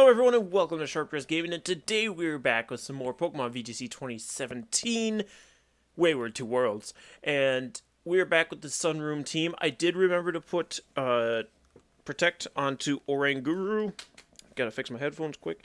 Hello everyone and welcome to Sharp Dress Gaming, and today we're back with some more Pokemon VGC 2017 Wayward to Worlds. And we're back with the Sunroom team. I did remember to put Protect onto Oranguru. Gotta fix my headphones quick.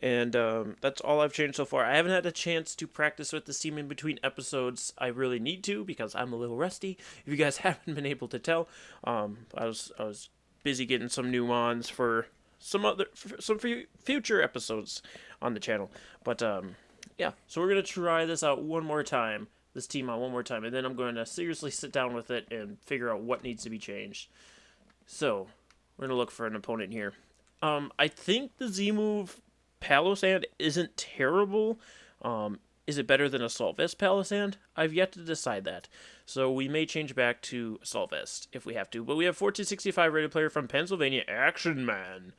And that's all I've changed so far. I haven't had a chance to practice with this team in between episodes. I really need to because I'm a little rusty. If you guys haven't been able to tell, I was busy getting some new mons for some future episodes on the channel. But yeah, so we're gonna try this out one more time, this team out one more time, and then I'm going to seriously sit down with it and figure out what needs to be changed. So we're gonna look for an opponent here. I think the Z move Palossand isn't terrible. Is it better than Assault Vest Palossand? I've yet to decide that. So we may change back to Assault Vest if we have to. But we have 1465 rated player from Pennsylvania, Action Man.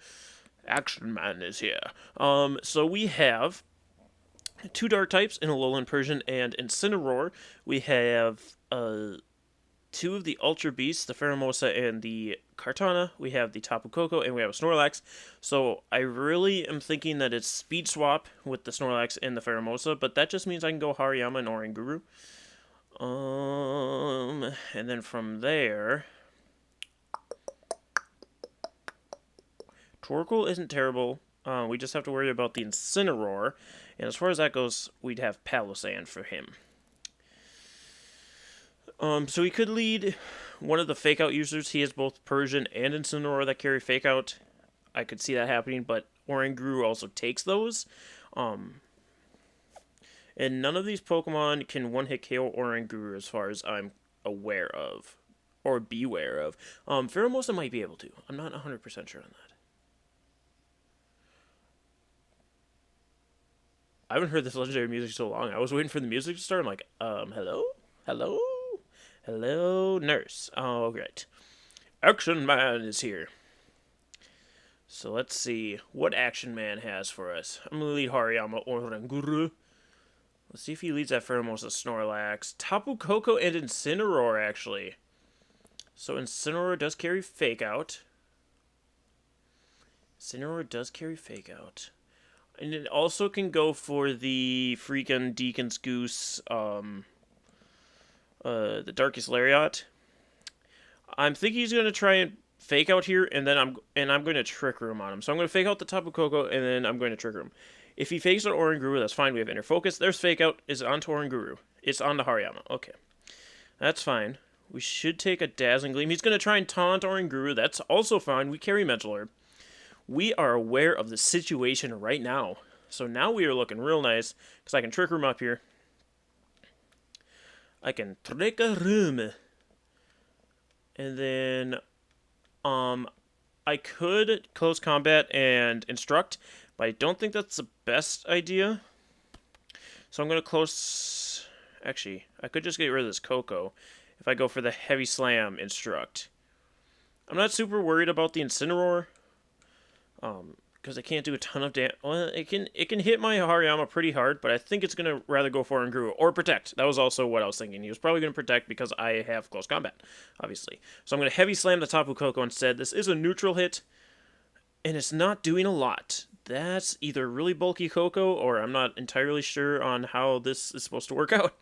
Action Man is here. So we have two Dark types in Alolan Persian and Incineroar. We have two of the Ultra Beasts, the Pheromosa and the Kartana. We have the Tapu Koko, and we have a Snorlax. So I really am thinking that it's speed swap with the Snorlax and the Pheromosa, but that just means I can go Hariyama and Oranguru. And then from there, Torkoal isn't terrible. We just have to worry about the Incineroar, and as far as that goes, we'd have Palossand for him. So he could lead one of the Fake Out users. He has both Persian and Incineroar that carry Fake Out. I could see that happening, but Oranguru also takes those. And none of these Pokemon can one-hit KO Oranguru as far as I'm aware of. Or beware of. Pheromosa might be able to. I'm not 100% sure on that. I haven't heard this legendary music so long. I was waiting for the music to start. I'm like, hello? Hello? Hello, nurse. Oh, great. Action Man is here. So let's see what Action Man has for us. I'm going to lead Hariyama Oranguru. Let's see if he leads that Pheromosa Snorlax. Tapu Koko and Incineroar, actually. So Incineroar does carry Fake Out. Incineroar does carry Fake Out. And it also can go for the freaking Deacon's Goose, the Darkest Lariat. I'm thinking he's going to try and Fake Out here, and then I'm going to Trick Room on him. So I'm going to Fake Out the Tapu Koko, and then I'm going to Trick Room. If he fakes out Oranguru, that's fine. We have Inner Focus. There's Fake Out. It's on to Oranguru. It's on to Hariyama. Okay. That's fine. We should take a Dazzling Gleam. He's going to try and taunt Oranguru. That's also fine. We carry Mental Herb. We are aware of the situation right now. So now we are looking real nice, because I can Trick Room up here. I can Trick Room. And then, I could Close Combat and Instruct, but I don't think that's the best idea. So I'm going to Close... Actually, I could just get rid of this Koko if I go for the Heavy Slam Instruct. I'm not super worried about the Incineroar, because I can't do a ton of damage. Well, it can hit my Hariyama pretty hard, but I think it's going to rather go for Oranguru. Or Protect. That was also what I was thinking. He was probably going to Protect because I have Close Combat, obviously. So I'm going to Heavy Slam the Tapu Koko instead. This is a neutral hit, and it's not doing a lot. That's either really bulky Koko, or I'm not entirely sure on how this is supposed to work out.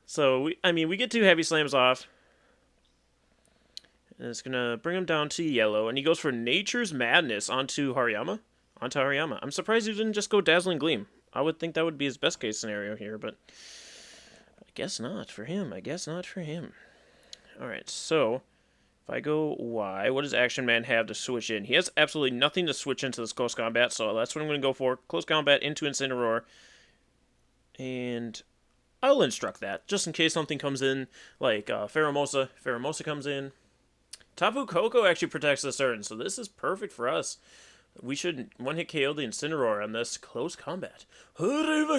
So, we get two Heavy Slams off. And it's going to bring him down to yellow. And he goes for Nature's Madness onto Hariyama. I'm surprised he didn't just go Dazzling Gleam. I would think that would be his best case scenario here, but I guess not for him. Alright, so if I go Y, what does Action Man have to switch in? He has absolutely nothing to switch into this Close Combat, so that's what I'm going to go for. Close Combat into Incineroar. And I'll Instruct that, just in case something comes in, like Pheromosa. Pheromosa comes in. Tapu Koko actually protects this turn, so this is perfect for us. We should one-hit KO the Incineroar on this Close Combat. Ooh,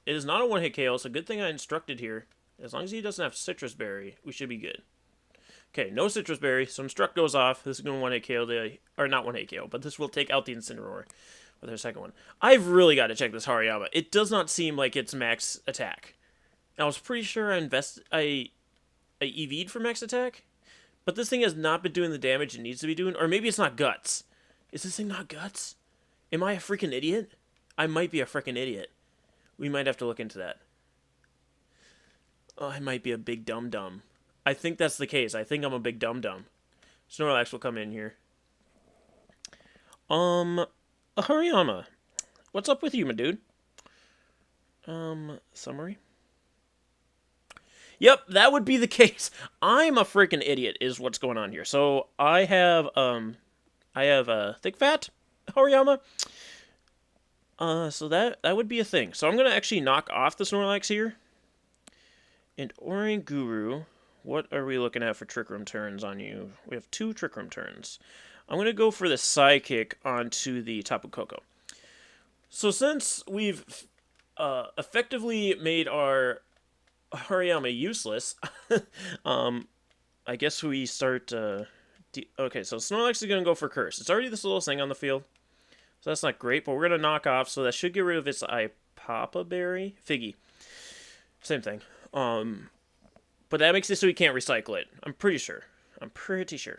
it is not a one-hit KO, so good thing I Instructed here. As long as he doesn't have Citrus Berry, we should be good. Okay, no Citrus Berry, so Instruct goes off. This is going to one-hit KO the... Or not one-hit KO, but this will take out the Incineroar with our second one. I've really got to check this Hariyama. It does not seem like it's max attack. I was pretty sure I EV'd for max attack, But this thing has not been doing the damage it needs to be doing. Or maybe it's not guts. Is this thing not guts? Am I a freaking idiot? I might be a freaking idiot. We might have to look into that. Oh, I might be a big dum-dum. I think that's the case. I think I'm a big dum-dum. Snorlax will come in here. Hariyama. What's up with you, my dude? Summary? Yep, that would be the case. I'm a freaking idiot is what's going on here. So, I have thick fat Hariyama. So that would be a thing. So I'm going to actually knock off the Snorlax here. And Oranguru, what are we looking at for Trick Room turns on you? We have 2 Trick Room turns. I'm going to go for the Psychic onto the Tapu Koko. So since we've effectively made our Hariyama useless, I guess we start... okay, so Snorlax is going to go for Curse. It's already this little thing on the field. So that's not great, but we're going to knock off, so that should get rid of its Ipapa Berry. Figgy. Same thing. But that makes it so we can't recycle it. I'm pretty sure.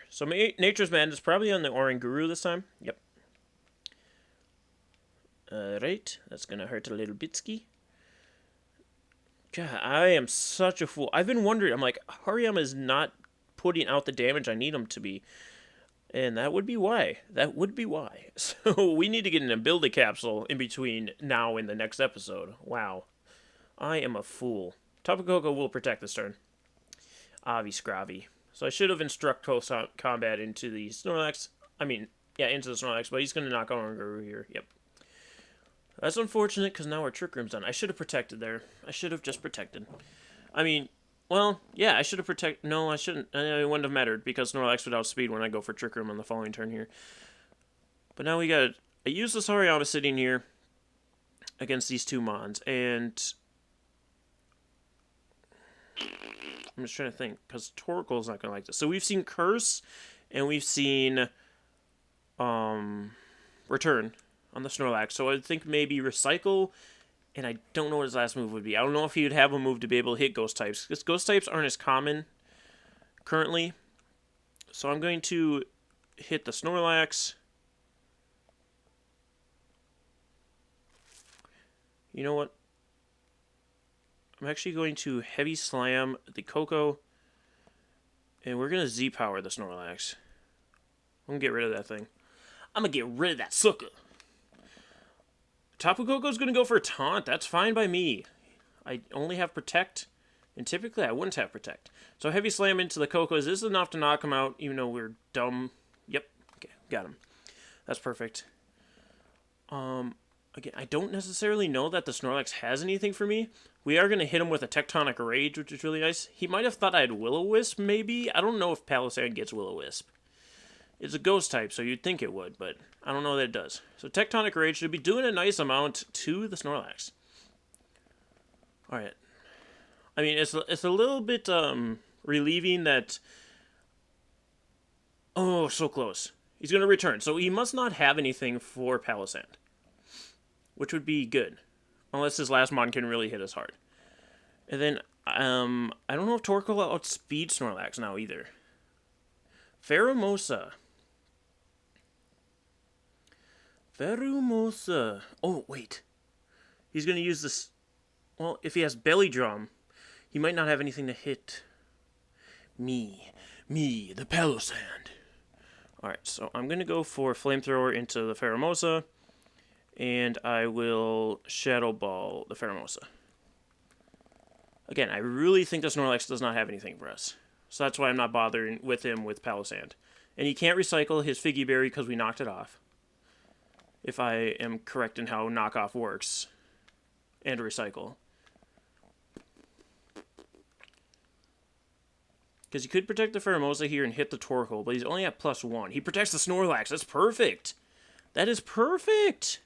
So Nature's Madness is probably on the Oranguru this time. Yep. Alright, that's going to hurt a little bitski. God, I am such a fool. I've been wondering, I'm like, Hariyama is not putting out the damage I need him to be. And that would be why. So we need to get an ability capsule in between now and the next episode. Wow. I am a fool. Tapu Koko will protect this turn. Avi Scravi. So I should have instruct close combat into the Snorlax. Into the Snorlax, but he's going to knock on Oranguru here. Yep. That's unfortunate because now our Trick Room's done. I should have protected there. I should have just protected. Well, yeah, I should have protected... No, I shouldn't. It wouldn't have mattered because Snorlax would outspeed when I go for Trick Room on the following turn here. But now we got a useless Hariyama sitting here against these 2 Mons. And I'm just trying to think because Torkoal's not going to like this. So we've seen Curse and we've seen Return on the Snorlax. So I think maybe Recycle... And I don't know what his last move would be. I don't know if he would have a move to be able to hit Ghost types. Because Ghost types aren't as common currently. So I'm going to hit the Snorlax. You know what? I'm actually going to Heavy Slam the Koko. And we're going to Z-Power the Snorlax. I'm going to get rid of that thing. I'm going to get rid of that sucker. Tapu Koko's going to go for a Taunt. That's fine by me. I only have Protect, and typically I wouldn't have Protect. So Heavy Slam into the Koko. Is this enough to knock him out, even though we're dumb? Yep. Okay, got him. That's perfect. Again, I don't necessarily know that the Snorlax has anything for me. We are going to hit him with a Tectonic Rage, which is really nice. He might have thought I had Will-O-Wisp, maybe. I don't know if Palisand gets Will-O-Wisp. It's a Ghost type, so you'd think it would, but I don't know that it does. So Tectonic Rage should be doing a nice amount to the Snorlax. Alright. It's a little bit relieving that... Oh, so close. He's going to return. So he must not have anything for Palisand. Which would be good. Unless his last mon can really hit us hard. And then, I don't know if Torkoal will outspeed Snorlax now either. Pheromosa. Oh, wait. He's going to use this... Well, if he has Belly Drum, he might not have anything to hit me, the Palisand. Alright, so I'm going to go for Flamethrower into the Pheromosa, and I will Shadow Ball the Pheromosa. Again, I really think the Snorlax does not have anything for us. So that's why I'm not bothering with him with Palisand. And he can't recycle his Figgy Berry because we knocked it off. If I am correct in how knockoff works. And recycle. Because he could protect the Pheromosa here and hit the Torkoal, but he's only at +1. He protects the Snorlax. That's perfect. That is perfect.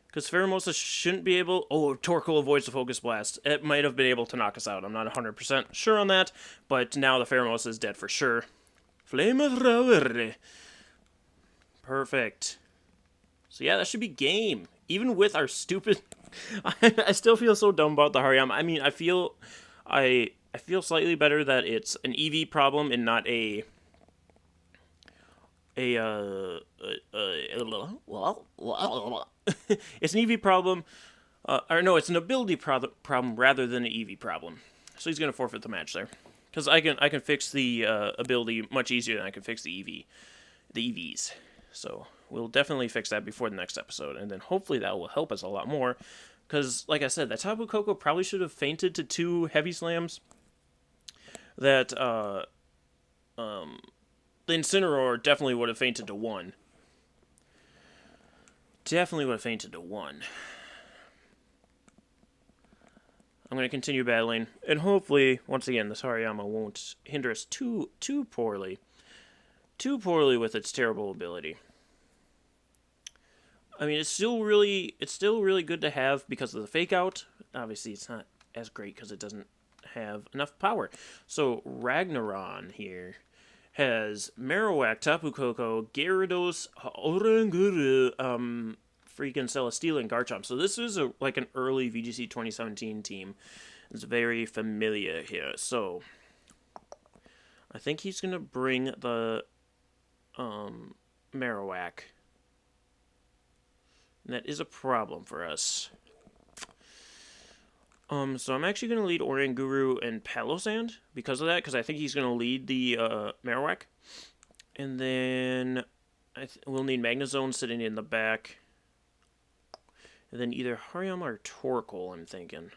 Because Pheromosa shouldn't be able... Oh, Torkoal avoids the Focus Blast. It might have been able to knock us out. I'm not 100% sure on that. But now the Pheromosa is dead for sure. Flamethrower. Perfect. So yeah, that should be game. Even with our stupid... I still feel so dumb about the Hariyama. I mean, I feel slightly better that it's an EV problem and not a it's an EV problem, or no, it's an ability problem rather than an EV problem. So he's gonna forfeit the match there, because I can fix the ability much easier than I can fix the EVs. So we'll definitely fix that before the next episode, and then hopefully that will help us a lot more. Because, like I said, that Tapu Koko probably should have fainted to 2 heavy slams. That the Incineroar definitely would have fainted to 1. Definitely would have fainted to 1. I'm going to continue battling, and hopefully, once again, this Hariyama won't hinder us too poorly. Too poorly with its terrible ability. I mean, it's still really good to have because of the fake out. Obviously, it's not as great because it doesn't have enough power. So Ragnaron here has Marowak, Tapu Koko, Gyarados, Oranguru, freaking Celesteela, and Garchomp. So this is like an early VGC 2017 team. It's very familiar here. So I think he's gonna bring the Marowak. And that is a problem for us. So I'm actually going to lead Oranguru and Palosand because of that, because I think he's going to lead the Marowak. And then we'll need Magnezone sitting in the back. And then either Hariyama or Torkoal, I'm thinking.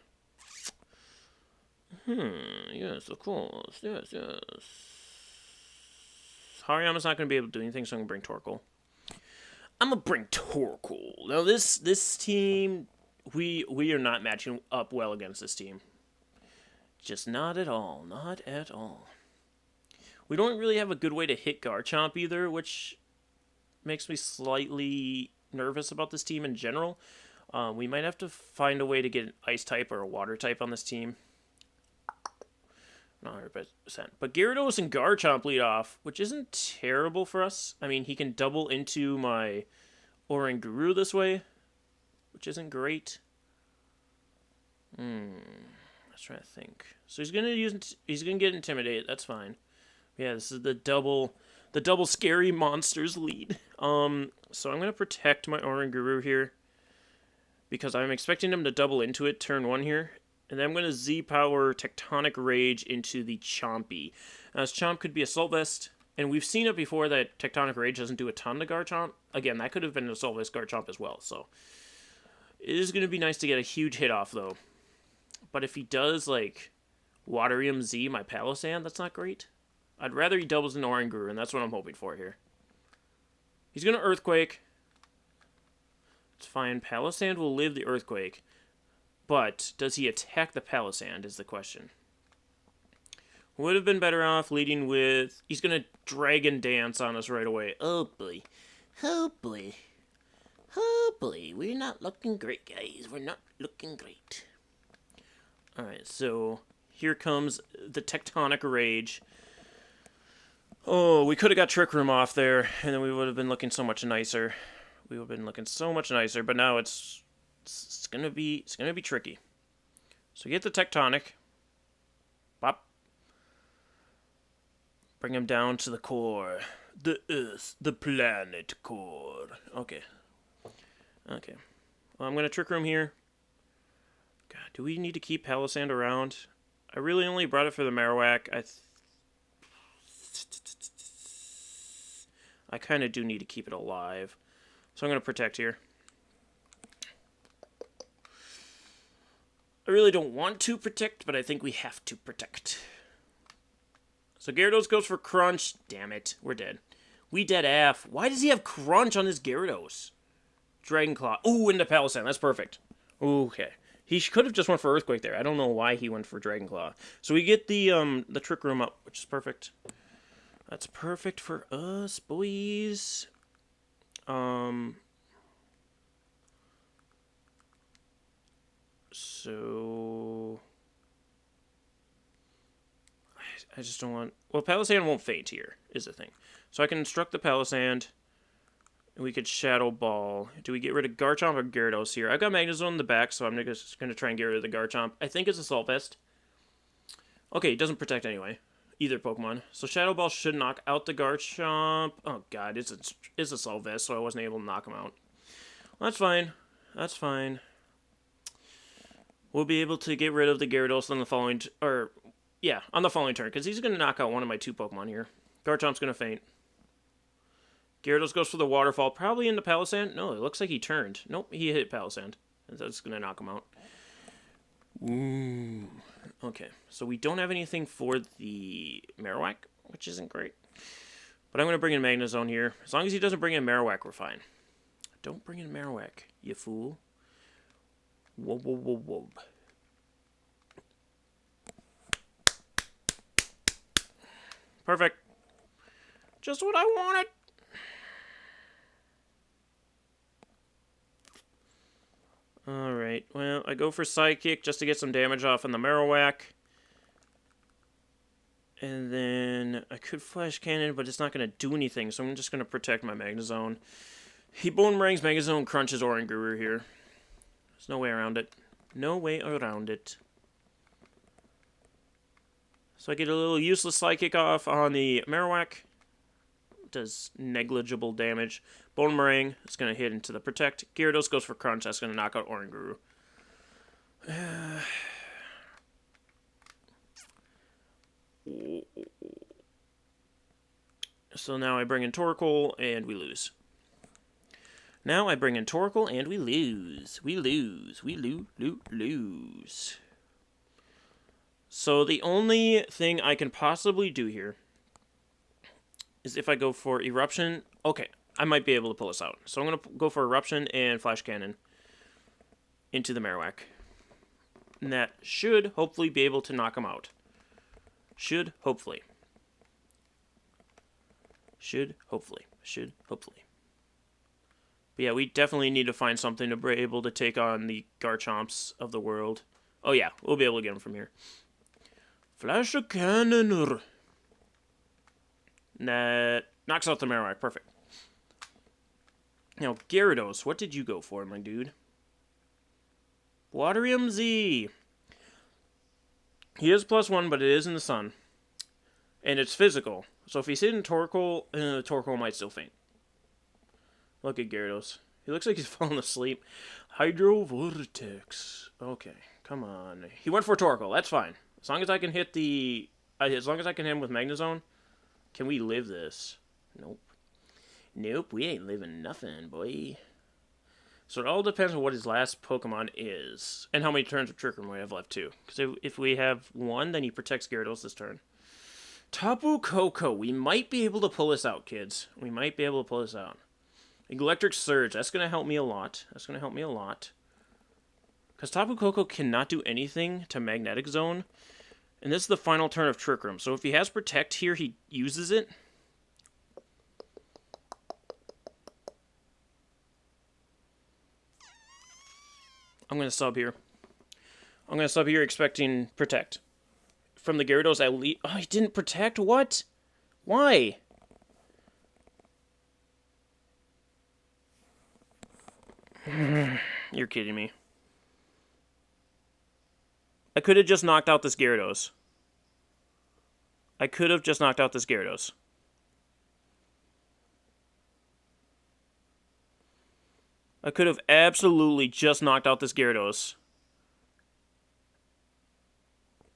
Yes, of course. Yes. Hariyama's not going to be able to do anything, so I'm going to bring Torkoal. I'm going to bring Torkoal. Now, this team, we are not matching up well against this team. Just not at all. Not at all. We don't really have a good way to hit Garchomp either, which makes me slightly nervous about this team in general. We might have to find a way to get an Ice type or a Water type on this team. Not 100%. But Gyarados and Garchomp lead off, which isn't terrible for us. I mean, he can double into my Oranguru this way, which isn't great. Let's try to think. So he's gonna get Intimidate. That's fine. Yeah, this is the double scary monsters lead. So I'm gonna protect my Oranguru here because I'm expecting him to double into it turn 1 here. And then I'm going to Z-Power Tectonic Rage into the Chompy. Now, this Chomp could be Assault Vest, and we've seen it before that Tectonic Rage doesn't do a ton to Garchomp. Again, that could have been an Assault Vest Garchomp as well, so it is going to be nice to get a huge hit off, though. But if he does, like, Waterium Z my Palosand, that's not great. I'd rather he doubles an Oranguru, and that's what I'm hoping for here. He's going to Earthquake. It's fine. Palosand will live the Earthquake. But does he attack the Palosand is the question. Would have been better off leading with... He's going to Dragon Dance on us right away. Oh, boy. Oh, boy. Oh, boy. We're not looking great, guys. We're not looking great. Alright, so here comes the Tectonic Rage. Oh, we could have got Trick Room off there, and then we would have been looking so much nicer. We would have been looking so much nicer, but now it's gonna be tricky. So get the Tectonic. Pop. Bring him down to the core. The Earth, the planet core. Okay. Well, I'm gonna Trick Room here. God, do we need to keep Palosand around? I really only brought it for the Marowak. I kind of do need to keep it alive. So I'm gonna protect here. I really don't want to protect, but I think we have to protect. So Gyarados goes for Crunch. Damn it, we're dead. We dead AF. Why does he have Crunch on his Gyarados? Dragon Claw. Ooh, into Palosand. That's perfect. Okay. He could have just went for Earthquake there. I don't know why he went for Dragon Claw. So we get the Trick Room up, which is perfect. That's perfect for us, boys. So I just don't want... Well, Palosand won't faint here, is the thing. So I can instruct the Palosand, and we could Shadow Ball. Do we get rid of Garchomp or Gyarados here? I've got Magnezone in the back, so I'm just going to try and get rid of the Garchomp. I think it's Assault Vest. Okay, it doesn't protect anyway. either Pokemon. So Shadow Ball should knock out the Garchomp. Oh god, it's a Solvest, so I wasn't able to knock him out. Well, that's fine. That's fine. We'll be able to get rid of the Gyarados on the following... on the following turn, because he's going to knock out one of my 2 Pokemon here. Garchomp's going to faint. Gyarados goes for the Waterfall, probably into Palossand. No, it looks like he turned. Nope, he hit Palossand. That's going to knock him out. Ooh. Okay, so we don't have anything for the Marowak, which isn't great. But I'm going to bring in Magnezone here. As long as he doesn't bring in Marowak, we're fine. Don't bring in Marowak, you fool. Whoa, whoa, whoa, whoa. Perfect. Just what I wanted. Alright, well, I go for Psychic just to get some damage off on the Marowak. And then I could Flash Cannon, but it's not going to do anything, so I'm just going to protect my Magnezone. He Bone Meringues Magnezone, crunches Oranguru here. There's no way around it. No way around it. So I get a little useless Psychic off on the Marowak. Does negligible damage. Bone Meringue is going to hit into the Protect. Gyarados goes for Crunch. That's going to knock out Oranguru. So now I bring in Torkoal, and we lose. Now I bring in Torkoal, and we lose. We lose. We lose. So the only thing I can possibly do here is if I go for Eruption. Okay, I might be able to pull this out. So I'm going to go for Eruption and Flash Cannon into the Marowak. And that should hopefully be able to knock him out. Should hopefully. But yeah, we definitely need to find something to be able to take on the Garchomps of the world. Oh yeah, we'll be able to get him from here. Flash a Cannon. That knocks out the Marowak. Perfect. Now, Gyarados, what did you go for, my dude? Waterium Z. He is +1, but it is in the sun. And it's physical. So if he's hitting Torkoal, Torkoal might still faint. Look at Gyarados. He looks like he's falling asleep. Hydro Vortex. Okay, come on. He went for Torkoal. That's fine. As long as I can hit the... as long as I can hit him with Magnezone. Can we live this? Nope. Nope, we ain't living nothing, boy. So it all depends on what his last Pokemon is. And how many turns of Trick Room we have left, too. Because if we have 1, then he protects Gyarados this turn. Tapu Koko. We might be able to pull this out, kids. We might be able to pull this out. Electric Surge. That's going to help me a lot. Because Tapu Koko cannot do anything to Magnetic Zone. And this is the final turn of Trick Room. So if he has Protect here, he uses it. I'm going to sub here. Expecting Protect. From the Gyarados, at least... Oh, he didn't Protect? What? Why? You're kidding me. I could have just knocked out this Gyarados. I could have absolutely just knocked out this Gyarados.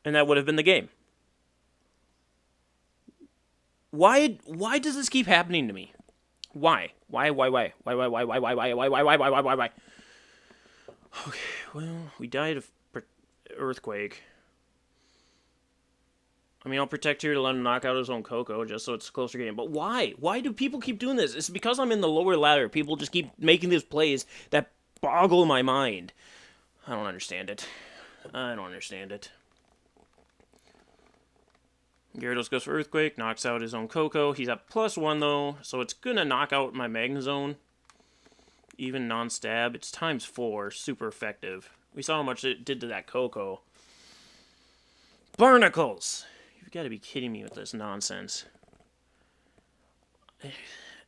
And that would have been the game. Why does this keep happening to me? Why? Why? Okay, well, we died of Earthquake. I mean, I'll Protect here to let him knock out his own Koko, just so it's a closer game. But why? Why do people keep doing this? It's because I'm in the lower ladder. People just keep making these plays that boggle my mind. I don't understand it. Gyarados goes for Earthquake, knocks out his own Koko. He's at +1, though, so it's going to knock out my Magnezone. Even non-stab. It's ×4. Super effective. We saw how much it did to that Koko. Barnacles! You've got to be kidding me with this nonsense.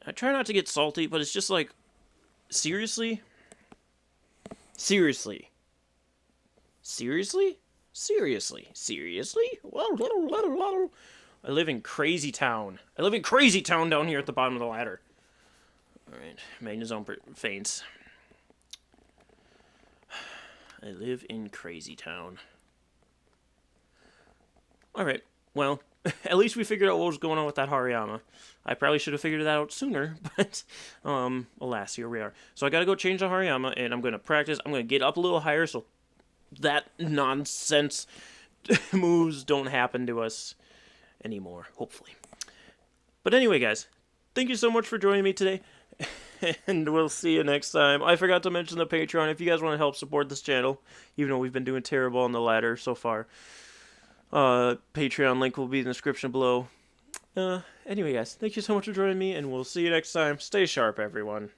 I try not to get salty, but it's just like... Seriously? Seriously? Seriously? Seriously? Seriously? I live in Crazy Town. I live in Crazy Town down here at the bottom of the ladder. Alright, Magnus own faints. I live in Crazy Town. Alright, well, at least we figured out what was going on with that Hariyama. I probably should have figured that out sooner, but, alas, here we are. So I gotta go change the Hariyama, and I'm gonna practice. I'm gonna get up a little higher so that nonsense moves don't happen to us anymore, hopefully. But anyway, guys, thank you so much for joining me today, and we'll see you next time. I forgot to mention the Patreon. If you guys want to help support this channel, even though we've been doing terrible on the ladder so far, Patreon link will be in the description below. Anyway, guys, thank you so much for joining me, and we'll see you next time. Stay sharp, everyone.